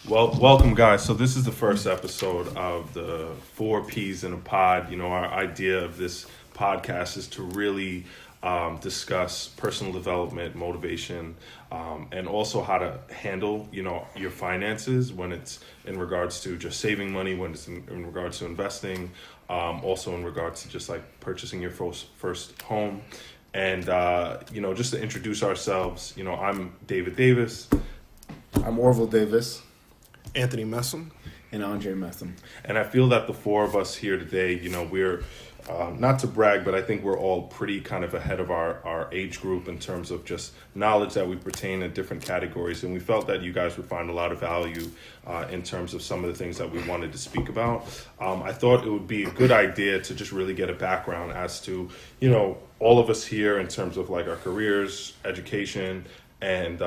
Well, welcome, guys. So this is the first episode of the Four Ps in a Pod. Our idea of this podcast is to really discuss personal development, motivation, and also how to handle, your finances when it's in regards to just saving money, when it's in regards to investing, also in regards to just like purchasing your first home. And, just to introduce ourselves, I'm David Davis. I'm Orville Davis. Anthony Messam. And Andre Messam. And I feel that the four of us here today, we're not to brag, but I think we're all pretty kind of ahead of our age group in terms of just knowledge that we pertain in different categories. And we felt that you guys would find a lot of value in terms of some of the things that we wanted to speak about. I thought it would be a good idea to just really get a background as to, all of us here in terms of like our careers, education, and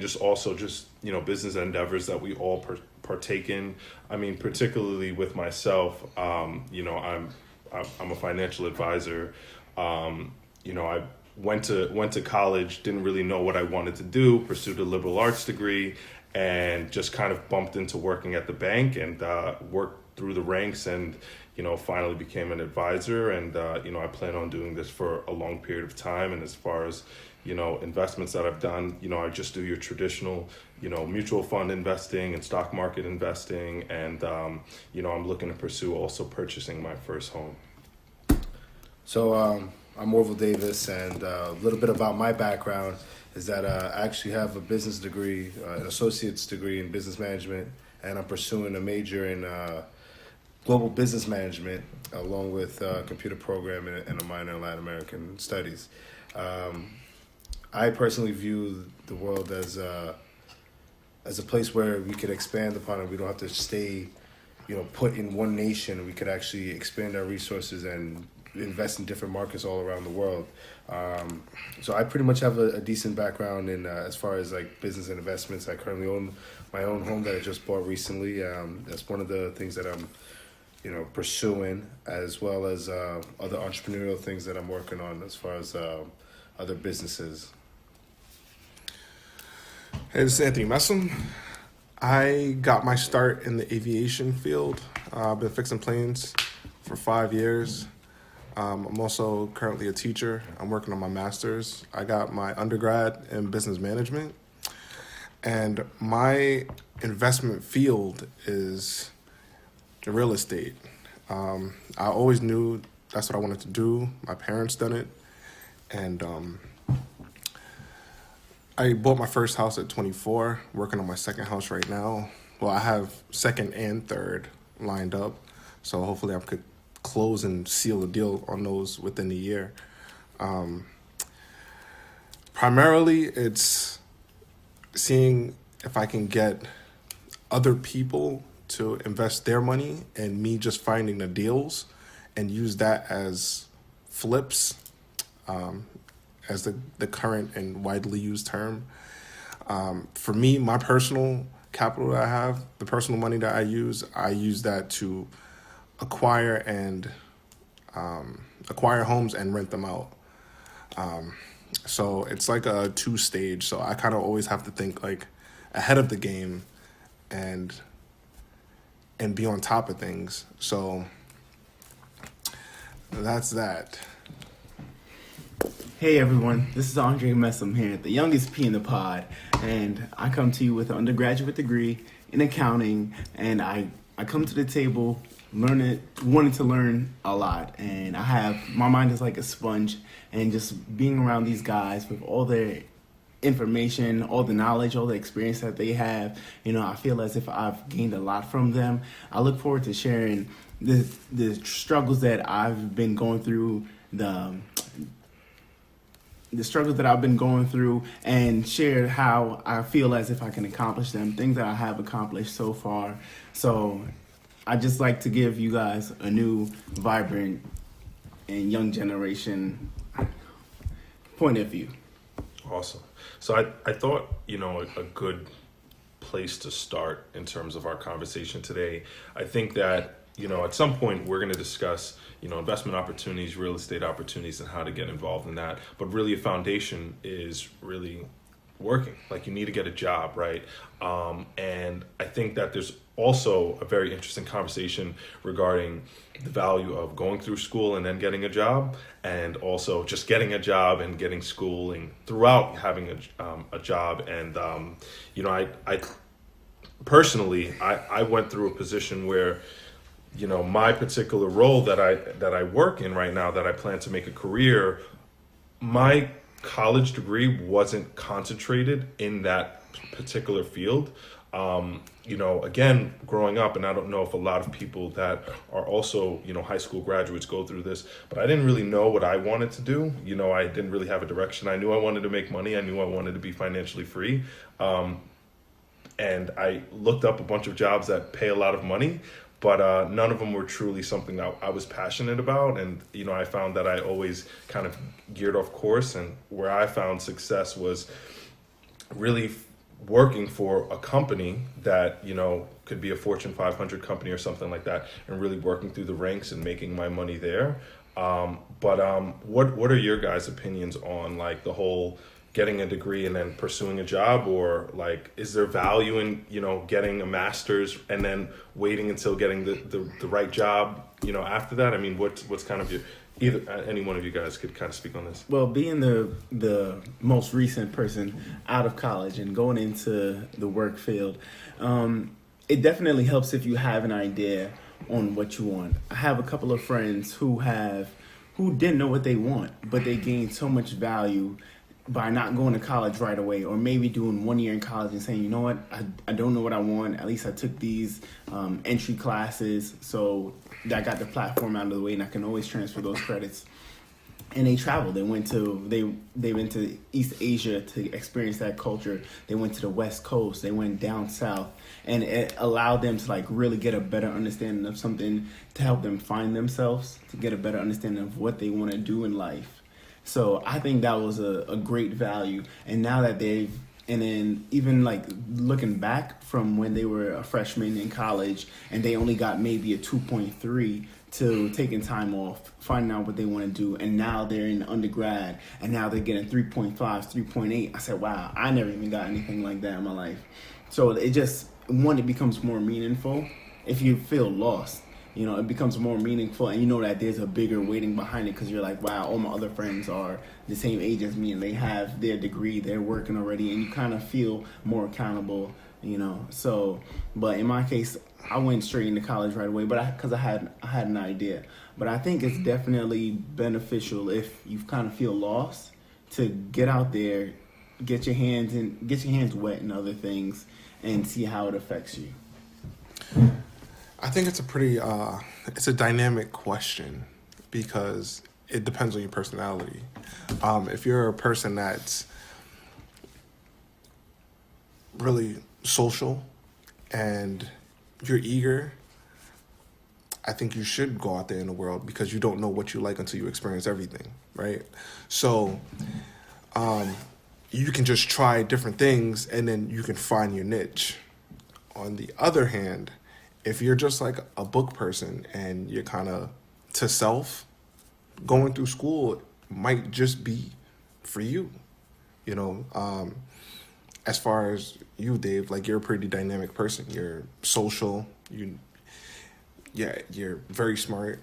just also just business endeavors that we all partake in. I mean, particularly with myself, I'm a financial advisor. I went to college, didn't really know what I wanted to do, pursued a liberal arts degree, and just kind of bumped into working at the bank and worked through the ranks and finally became an advisor. And I plan on doing this for a long period of time. And as far as investments that I've done, I just do your traditional, mutual fund investing and stock market investing. And, I'm looking to pursue also purchasing my first home. So I'm Orville Davis, and a little bit about my background is that I actually have a business degree, an associate's degree in business management, and I'm pursuing a major in global business management along with computer programming and a minor in Latin American studies. I personally view the world as a place where we could expand upon it. We don't have to stay, put in one nation. We could actually expand our resources and invest in different markets all around the world. So I pretty much have a decent background in as far as like business and investments. I currently own my own home that I just bought recently. That's one of the things that I'm, pursuing, as well as other entrepreneurial things that I'm working on as far as other businesses. Hey, this is Anthony Messam. I got my start in the aviation field. I've been fixing planes for 5 years. I'm also currently a teacher. I'm working on my master's. I got my undergrad in business management. And my investment field is real estate. I always knew that's what I wanted to do. My parents done it. And I bought my first house at 24, working on my second house right now. Well, I have second and third lined up. So hopefully I could close and seal the deal on those within the year. Primarily, it's seeing if I can get other people to invest their money and me just finding the deals and use that as flips, as the current and widely used term. For me, my personal capital that I have, the personal money that I use that to acquire homes and rent them out. So it's like a two-stage. So I kind of always have to think like ahead of the game and be on top of things. So that's that. Hey everyone, this is Andre Messam here, the youngest P in the pod, and I come to you with an undergraduate degree in accounting, and I come to the table wanting to learn a lot, and my mind is like a sponge, and just being around these guys with all their information, all the knowledge, all the experience that they have, I feel as if I've gained a lot from them. I look forward to sharing the struggles that I've been going through, the struggles that I've been going through, and share how I feel as if I can accomplish them, things that I have accomplished so far. So I just like to give you guys a new, vibrant, and young generation point of view. Awesome. So I thought, a good place to start in terms of our conversation today. I think that, at some point we're going to discuss, investment opportunities, real estate opportunities, and how to get involved in that. But really a foundation is really working. Like you need to get a job, right? And I think that there's also a very interesting conversation regarding the value of going through school and then getting a job, and also just getting a job and getting schooling throughout having a job. And I personally, I went through a position where, my particular role that I work in right now, that I plan to make a career, my college degree wasn't concentrated in that particular field. Again, growing up, and I don't know if a lot of people that are also, high school graduates go through this, but I didn't really know what I wanted to do. I didn't really have a direction. I knew I wanted to make money. I knew I wanted to be financially free. And I looked up a bunch of jobs that pay a lot of money, but none of them were truly something that I was passionate about. And, I found that I always kind of geared off course, and where I found success was really working for a company that, could be a Fortune 500 company or something like that, and really working through the ranks and making my money there. What are your guys' opinions on like the whole getting a degree and then pursuing a job, or like, is there value in, getting a master's and then waiting until getting the right job, after that? I mean, what's kind of any one of you guys could kind of speak on this? Well, being the most recent person out of college and going into the work field, it definitely helps if you have an idea on what you want. I have a couple of friends who didn't know what they want, but they gained so much value by not going to college right away, or maybe doing 1 year in college and saying, you know what, I don't know what I want. At least I took these entry classes, so that got the platform out of the way, and I can always transfer those credits. And they traveled. They went to East Asia to experience that culture. They went to the West Coast. They went down south, and it allowed them to like really get a better understanding of something, to help them find themselves, to get a better understanding of what they want to do in life. So I think that was a great value. And now that and then even like looking back from when they were a freshman in college and they only got maybe a 2.3, to taking time off, finding out what they want to do, and now they're in undergrad and now they're getting 3.5, 3.8. I said, wow, I never even got anything like that in my life. So it becomes more meaningful if you feel lost. It becomes more meaningful, and you know that there's a bigger waiting behind it, because you're like, wow, all my other friends are the same age as me and they have their degree, they're working already, and you kind of feel more accountable, So, but in my case, I went straight into college right away, but because I had an idea. But I think it's definitely beneficial if you kind of feel lost to get out there, get your hands wet in other things, and see how it affects you. I think it's it's a dynamic question, because it depends on your personality. If you're a person that's really social and you're eager, I think you should go out there in the world, because you don't know what you like until you experience everything, right? So you can just try different things and then you can find your niche. On the other hand, if you're just like a book person and you're kind of to self, going through school might just be for you. As far as you, Dave, like you're a pretty dynamic person. You're social. You're very smart,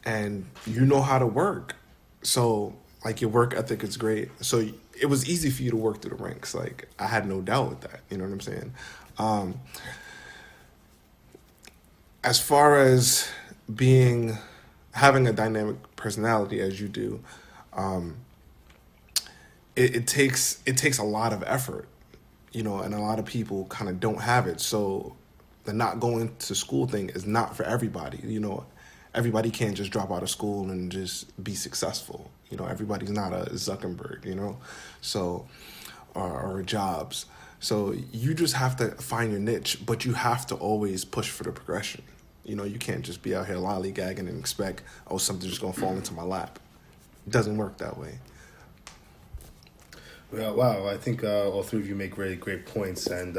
and you know how to work. So like your work ethic is great. So it was easy for you to work through the ranks. Like I had no doubt with that. You know what I'm saying? As far as having a dynamic personality as you do, it takes a lot of effort, and a lot of people kind of don't have it. So the not going to school thing is not for everybody. Everybody can't just drop out of school and just be successful. Everybody's not a Zuckerberg, so or Jobs. So you just have to find your niche, but you have to always push for the progression. You can't just be out here lollygagging and expect, something's just going to fall into my lap. It doesn't work that way. Well, wow, I think all three of you make really great points. And,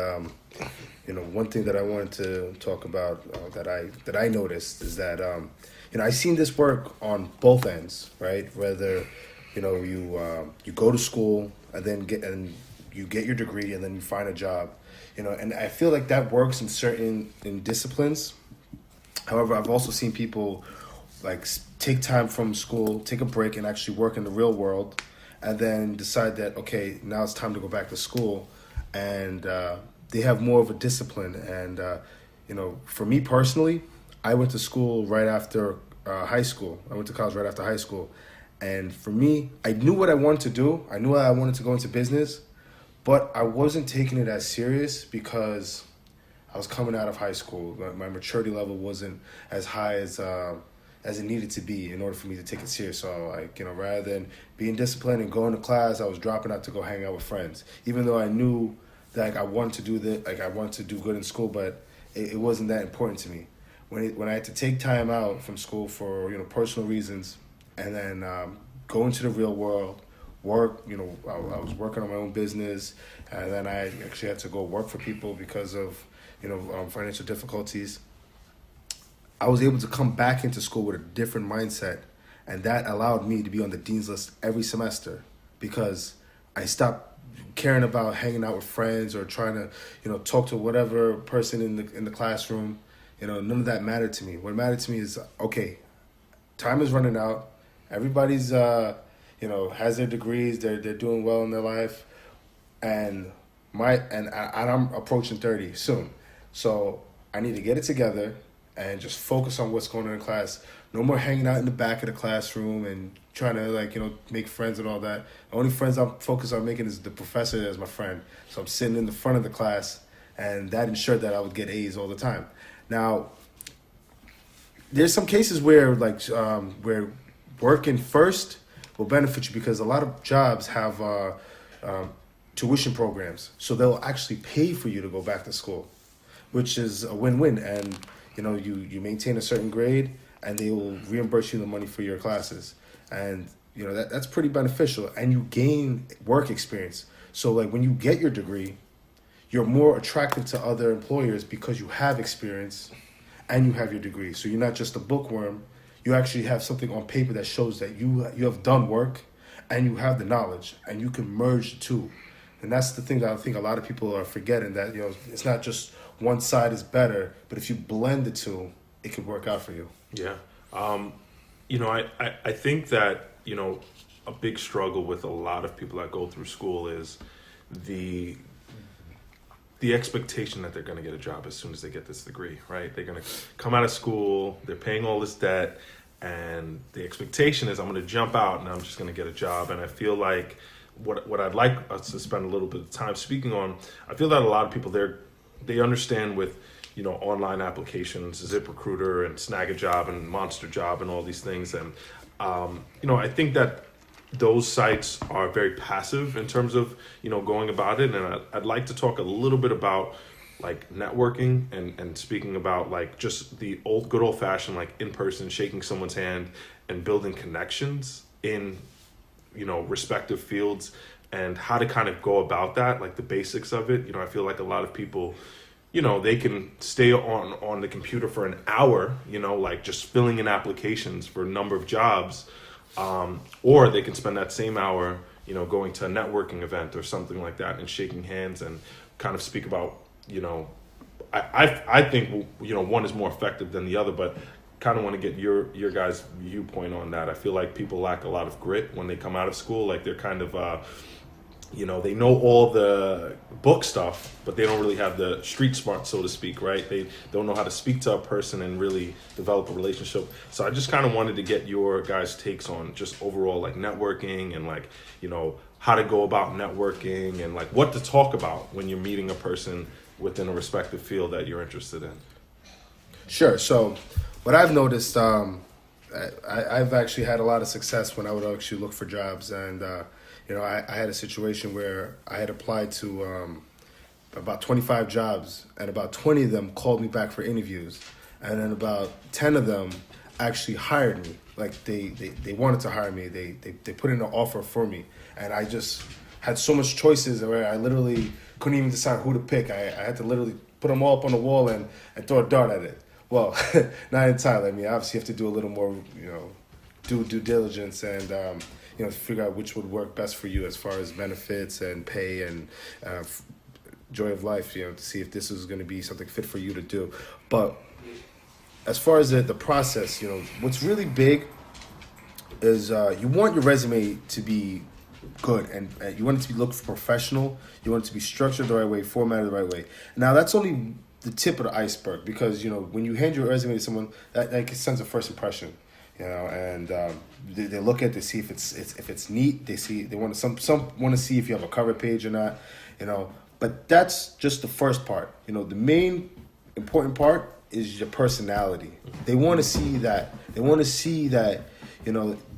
one thing that I wanted to talk about that I noticed is that, I've seen this work on both ends, right? Whether, you go to school and then you get your degree and then you find a job, and I feel like that works in certain disciplines. However, I've also seen people like take time from school, take a break, and actually work in the real world, and then decide that okay, now it's time to go back to school, and they have more of a discipline. And for me personally, I went to school right after high school. I went to college right after high school, and for me, I knew what I wanted to do. I knew I wanted to go into business, but I wasn't taking it as serious because I was coming out of high school. My maturity level wasn't as high as it needed to be in order for me to take it serious. So, rather than being disciplined and going to class, I was dropping out to go hang out with friends. Even though I knew that I wanted to do I wanted to do good in school, but it wasn't that important to me. When I had to take time out from school for personal reasons, and then go into the real world, work. I was working on my own business, and then I actually had to go work for people because of financial difficulties. I was able to come back into school with a different mindset, and that allowed me to be on the dean's list every semester because I stopped caring about hanging out with friends or trying to talk to whatever person in the classroom. None of that mattered to me. What mattered to me is okay, time is running out. Everybody's has their degrees. They're doing well in their life, and I'm approaching 30 soon. So I need to get it together and just focus on what's going on in class. No more hanging out in the back of the classroom and trying to make friends and all that. The only friends I'm focused on making is the professor as my friend. So I'm sitting in the front of the class, and that ensured that I would get A's all the time. Now, there's some cases where where working first will benefit you because a lot of jobs have tuition programs, so they'll actually pay for you to go back to school, which is a win-win. And you maintain a certain grade, and they will reimburse you the money for your classes, and that's pretty beneficial. And you gain work experience. So when you get your degree, you're more attractive to other employers because you have experience, and you have your degree. So you're not just a bookworm. You actually have something on paper that shows that you have done work, and you have the knowledge, and you can merge the two. And that's the thing that I think a lot of people are forgetting, that it's not just one side is better, but if you blend the two, it could work out for you. Yeah. I think that, a big struggle with a lot of people that go through school is the expectation that they're going to get a job as soon as they get this degree, right? They're going to come out of school, they're paying all this debt, and the expectation is I'm going to jump out and I'm just going to get a job. And I feel like what I'd like us to spend a little bit of time speaking on, I feel that a lot of people they understand with online applications, ZipRecruiter and Snag a Job and Monster Job and all these things. And I think that those sites are very passive in terms of going about it. And I'd like to talk a little bit about networking and speaking about just the good old fashioned in person, shaking someone's hand and building connections in respective fields, and how to kind of go about that, the basics of it. I feel like a lot of people, they can stay on the computer for an hour, just filling in applications for a number of jobs, or they can spend that same hour, going to a networking event or something like that and shaking hands and kind of speak about, I think, one is more effective than the other, but kind of want to get your guys' viewpoint on that. I feel like people lack a lot of grit when they come out of school. They're kind of, they know all the book stuff, but they don't really have the street smart, so to speak, right? They don't know how to speak to a person and really develop a relationship. So I just kind of wanted to get your guys' takes on just overall networking and how to go about networking and what to talk about when you're meeting a person within a respective field that you're interested in. Sure. So what I've noticed, I've actually had a lot of success when I would actually look for jobs. And, I had a situation where I had applied to about 25 jobs, and about 20 of them called me back for interviews. And then about 10 of them actually hired me. They wanted to hire me. They put in an offer for me. And I just had so much choices where I literally couldn't even decide who to pick. I had to literally put them all up on the wall and throw a dart at it. Well, not entirely. I mean, obviously you have to do a little more, due diligence. And, figure out which would work best for you as far as benefits and pay and joy of life, to see if this is going to be something fit for you to do. But as far as the process, what's really big is you want your resume to be good, and you want it to be look professional. You want it to be structured the right way, formatted the right way. Now that's only the tip of the iceberg, because when you hand your resume to someone, that sends a first impression, and they look at it to see if it's neat. They want to some want to see if you have a cover page or not, But that's just the first part. The main important part is your personality. They want to see that. They want to see that.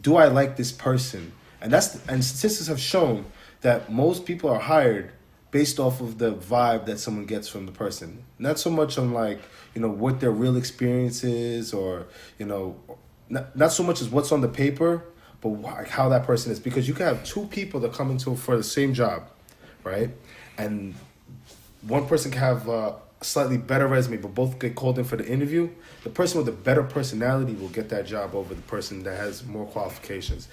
Do I like this person? And statistics have shown that most people are hired based off of the vibe that someone gets from the person. Not so much on what their real experience is, or not so much as what's on the paper, but how that person is. Because you can have two people that come into for the same job, right? And one person can have a slightly better resume, but both get called in for the interview. The person with the better personality will get that job over the person that has more qualifications.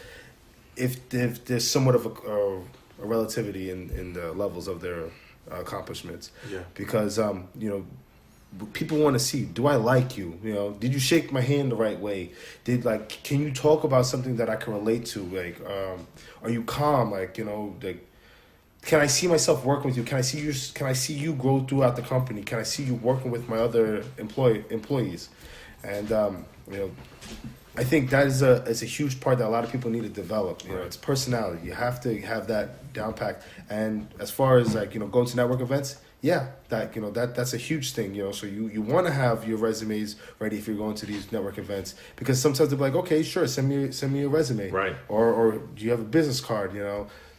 If there's somewhat of a relativity in the levels of their accomplishments. Yeah. Because people want to see, do I like you? Did you shake my hand the right way? Can you talk about something that I can relate to? Are you calm? Can I see myself working with you? Can I see you grow throughout the company? Can I see you working with my other employees? And I think that is a huge part that a lot of people need to develop. It's personality. You have to have that down packed. And as far as going to network events, that's a huge thing. So you want to have your resumes ready if you're going to these network events, because sometimes they'll be like, okay, sure, send me your resume, right? Or do you have a business card?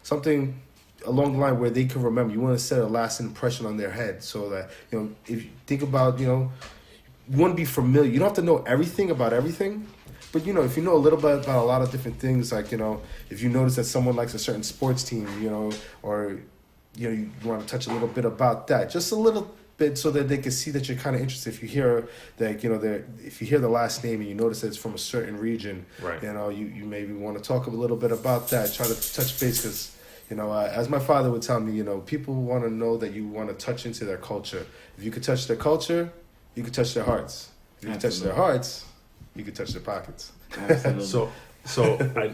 Something along the line where they can remember. You want to set a lasting impression on their head, so that if you think about you want to be familiar. You don't have to know everything about everything. But if you know a little bit about a lot of different things, if you notice that someone likes a certain sports team, or you want to touch a little bit about that, just a little bit, so that they can see that you're kind of interested. If you hear that, if you hear the last name and you notice that it's from a certain region, right? You maybe want to talk a little bit about that. Try to touch base, because as my father would tell me, people want to know that you want to touch into their culture. If you could touch their culture, you could touch their hearts. If you could touch their hearts, you could touch their pockets. So I,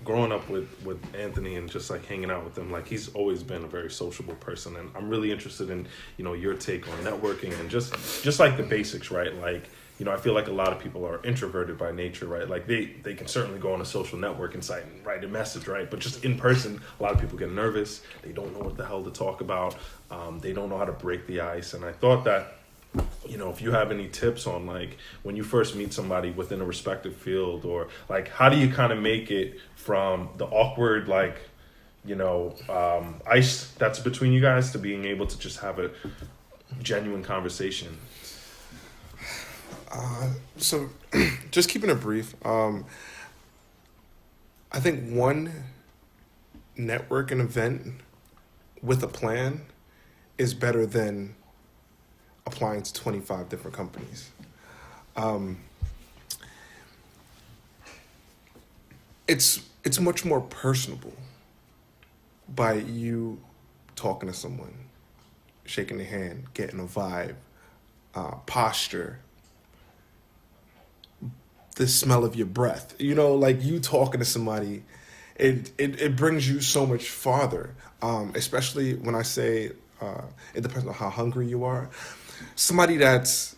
growing up with Anthony and just hanging out with him, he's always been a very sociable person, and I'm really interested in, your take on networking and just the basics, right? I feel like a lot of people are introverted by nature, right? They can certainly go on a social networking site and write a message, right? But just in person, a lot of people get nervous. They don't know what the hell to talk about. They don't know how to break the ice. And I thought that, if you have any tips on when you first meet somebody within a respective field, or how do you kind of make it from the awkward ice that's between you guys to being able to just have a genuine conversation? So just keeping it brief, I think one networking event with a plan is better than applying to 25 different companies. It's much more personable by you talking to someone, shaking their hand, getting a vibe, posture, the smell of your breath. You talking to somebody, it brings you so much farther, especially when I say it depends on how hungry you are. Somebody that's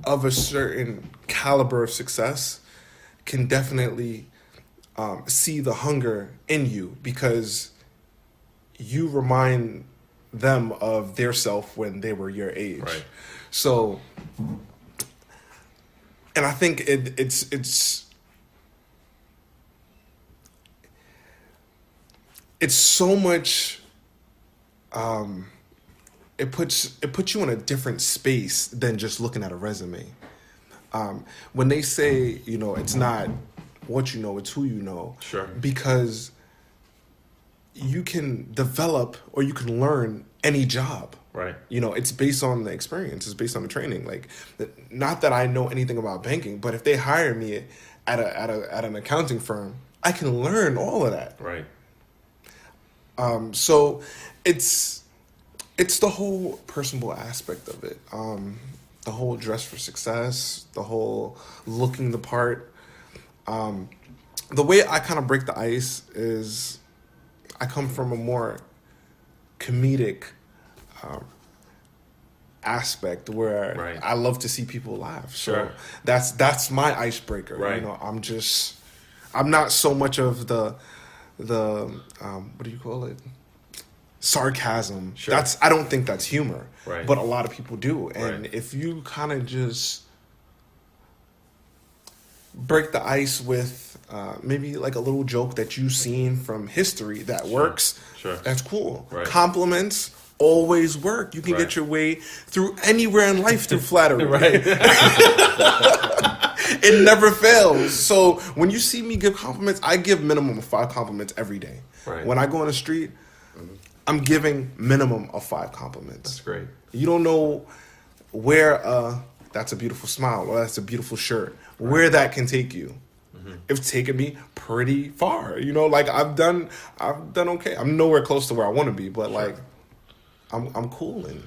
of a certain caliber of success can definitely see the hunger in you, because you remind them of their self when they were your age. Right. So, and I think it's so much. It puts you in a different space than just looking at a resume. When they say, it's not what you know, it's who you know. Sure. Because you can develop or you can learn any job. Right. It's based on the experience. It's based on the training. Not that I know anything about banking, but if they hire me at an accounting firm, I can learn all of that. Right. So it's the whole personable aspect of it. The whole dress for success, the whole looking the part. The way I kind of break the ice is I come from a more comedic aspect where Right. I love to see people laugh. So Sure. that's my icebreaker. Right. You know, I'm not so much of the what do you call it? Sarcasm. Sure. I don't think that's humor. Right. But a lot of people do. And Right. if you kind of just break the ice with maybe like a little joke that you've seen from history that works, Sure. that's cool. Right. Compliments always work. You can Right. get your way through anywhere in life through flattery. Right. It never fails. So when you see me give compliments, I give minimum of 5 compliments every day. Right. When I go on the street, I'm giving minimum of 5 compliments. That's great. You don't know where that's a beautiful smile or that's a beautiful shirt, where that can take you. It's taken me pretty far. You know, like I've done okay. I'm nowhere close to where I want to be, but like I'm cooling.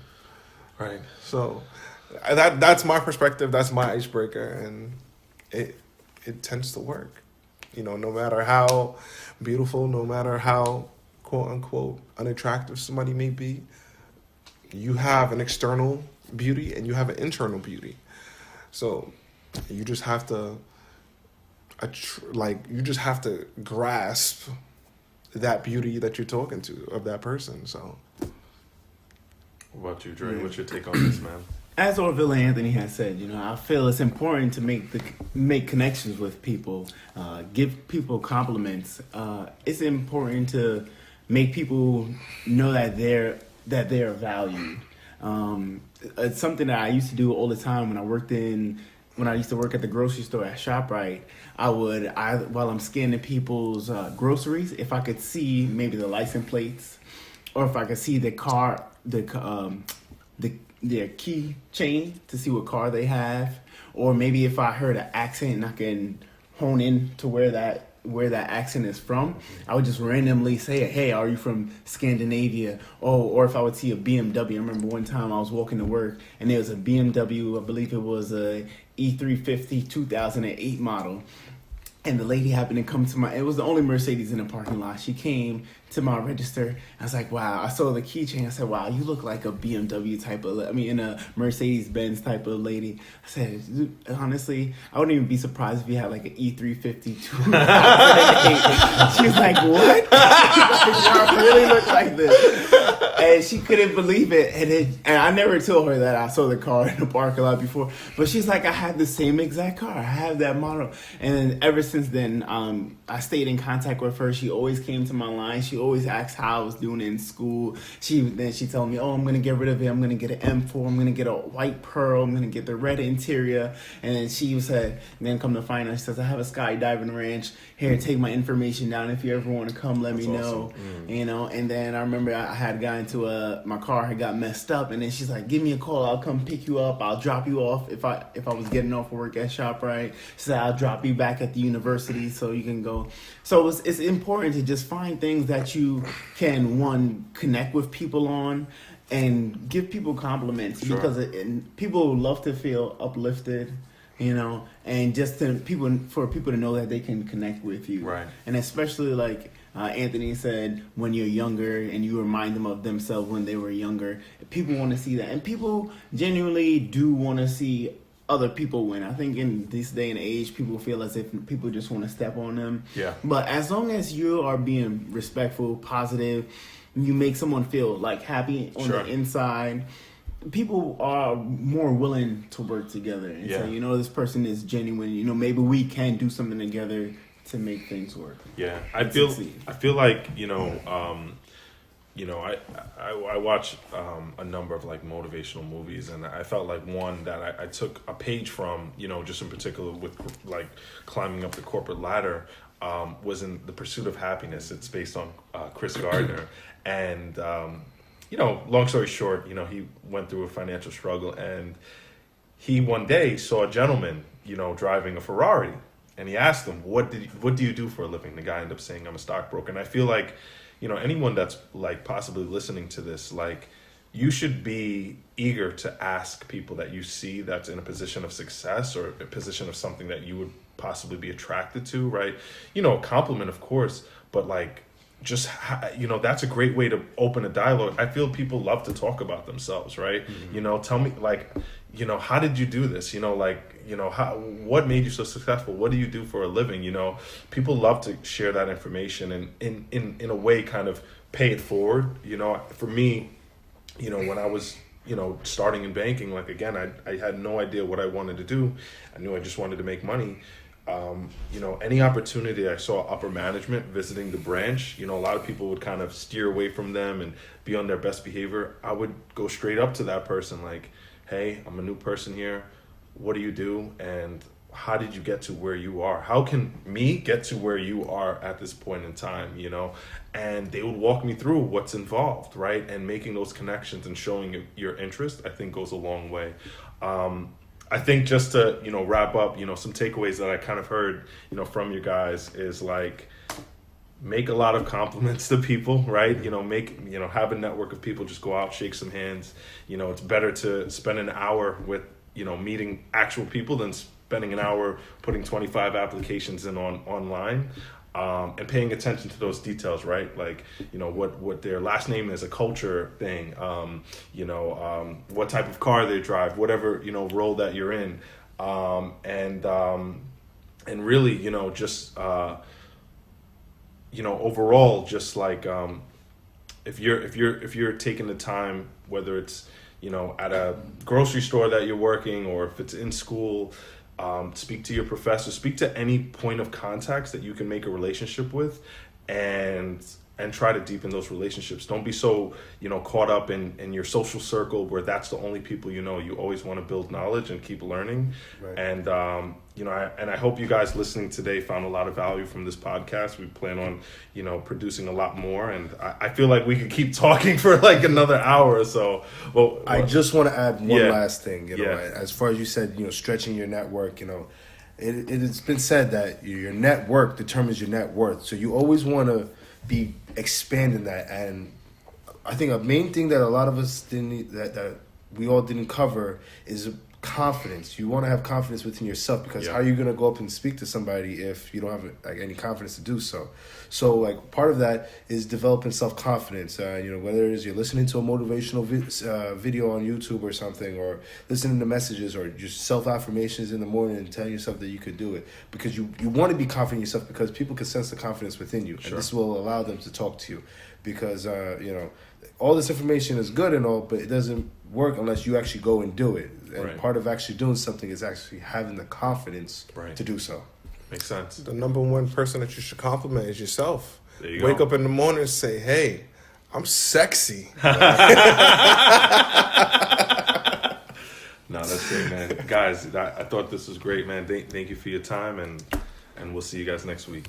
Right. So that's my perspective. That's my icebreaker, and it tends to work. You know, no matter how beautiful, no matter how quote unquote unattractive somebody may be, you have an external beauty and you have an internal beauty. So you just have to grasp that beauty that you're talking to of that person. So What about you, Dre? What's your take on this, man? As Orville Anthony has said, you know, I feel it's important to make connections with people, give people compliments. It's important to make people know that they're valued. It's something that I used to do all the time when I used to work at the grocery store at ShopRite. While I'm scanning people's groceries, if I could see maybe the license plates, or if I could see their key chain to see what car they have, or maybe if I heard an accent and I can hone in to where that accent is from, I would just randomly say, hey, are you from Scandinavia? Or if I would see a BMW. I remember one time I was walking to work and there was a BMW, I believe it was a E350 2008 model. And the lady happened to come to it was the only Mercedes in the parking lot. She came to my register. I was like, wow, I saw the keychain. I said, wow, you look like a BMW type of, in a Mercedes-Benz type of lady. I said, honestly, I wouldn't even be surprised if you had like an E350. She was like, what? Y'all really look like this. And she couldn't believe it. And I never told her that I saw the car in the parking lot before. But she's like, I had the same exact car. I have that model. And then ever since then, I stayed in contact with her. She always came to my line. She always asked how I was doing in school. She told me, oh, I'm going to get rid of it. I'm going to get an M4. I'm going to get a white pearl. I'm going to get the red interior. And then she said, then come to find out, she says, I have a skydiving ranch. Here, take my information down. If you ever want to come, let me know. Awesome. You know, and then I remember I had gotten to my car had got messed up, and then she's like, give me a call. I'll come pick you up. I'll drop you off if I was getting off work at ShopRite. She said, I'll drop you back at the university so you can go. So it's important to just find things that you can, connect with people on and give people compliments. Sure. Because people love to feel uplifted, you know, and just for people to know that they can connect with you. Right. And especially like Anthony said, when you're younger and you remind them of themselves when they were younger, people want to see that. And people genuinely do want to see other people win. I think in this day and age, people feel as if people just want to step on them. Yeah. But as long as you are being respectful, positive, you make someone feel like happy on Sure. the inside, people are more willing to work together and Yeah. say, you know, this person is genuine. You know, maybe we can do something together to make things work. Yeah, I feel succeed. like I watch a number of like motivational movies, and I felt like one that I took a page from, just in particular with like climbing up the corporate ladder, was in The Pursuit of Happiness. It's based on Chris Gardner, and long story short, he went through a financial struggle, and he one day saw a gentleman, driving a Ferrari. and he asked him, what do you do for a living? The guy ended up saying, I'm a stockbroker. And I feel like, anyone that's like possibly listening to this, like, you should be eager to ask people that you see that's in a position of success or a position of something that you would possibly be attracted to, right? A compliment, of course, but like, just that's a great way to open a dialogue. I feel people love to talk about themselves, right? Tell me, like, how did you do this? What made you so successful? What do you do for a living? People love to share that information and in a way kind of pay it forward. For me, when I was starting in banking, like, again, I had no idea what I wanted to do. I knew I just wanted to make money. Any opportunity I saw upper management visiting the branch, a lot of people would kind of steer away from them and be on their best behavior. I would go straight up to that person like, hey, I'm a new person here. What do you do? And how did you get to where you are? How can me get to where you are at this point in time, And they would walk me through what's involved, right? And making those connections and showing your interest, I think goes a long way. I think just to, wrap up, some takeaways that I kind of heard, from you guys is like, make a lot of compliments to people, right? Have a network of people, just go out, shake some hands. It's better to spend an hour with, meeting actual people than spending an hour putting 25 applications in online. And paying attention to those details, right? Like, what their last name is, a culture thing, what type of car they drive, whatever, role that you're in. And really, just, overall, just like, if you're taking the time, whether it's, at a grocery store that you're working or if it's in school, speak to your professor, speak to any point of contacts that you can make a relationship with, and try to deepen those relationships. Don't be so, caught up in your social circle where that's the only people you know. You always want to build knowledge and keep learning. Right. And, I hope you guys listening today found a lot of value from this podcast. We plan on, producing a lot more. And I feel like we could keep talking for like another hour or so. Well, I just want to add one last thing, as far as you said, stretching your network, it's been said that your network determines your net worth. So you always want to be expanding that. And I think a main thing that a lot of us that we all didn't cover is confidence. You want to have confidence within yourself, because how are you going to go up and speak to somebody if you don't have like any confidence to do so? So like part of that is developing self-confidence. Whether it is you're listening to a motivational video on YouTube or something, or listening to messages, or just self-affirmations in the morning and telling yourself that you could do it, because you want to be confident in yourself, because people can sense the confidence within you. Sure. And this will allow them to talk to you, because all this information is good and all, but it doesn't work unless you actually go and do it. And part of actually doing something is actually having the confidence to do so. Makes sense. The number one person that you should compliment is yourself. There you Wake go. up in the morning and say, hey, I'm sexy. No, that's great, man. Guys, I thought this was great, man. Thank you for your time, and we'll see you guys next week.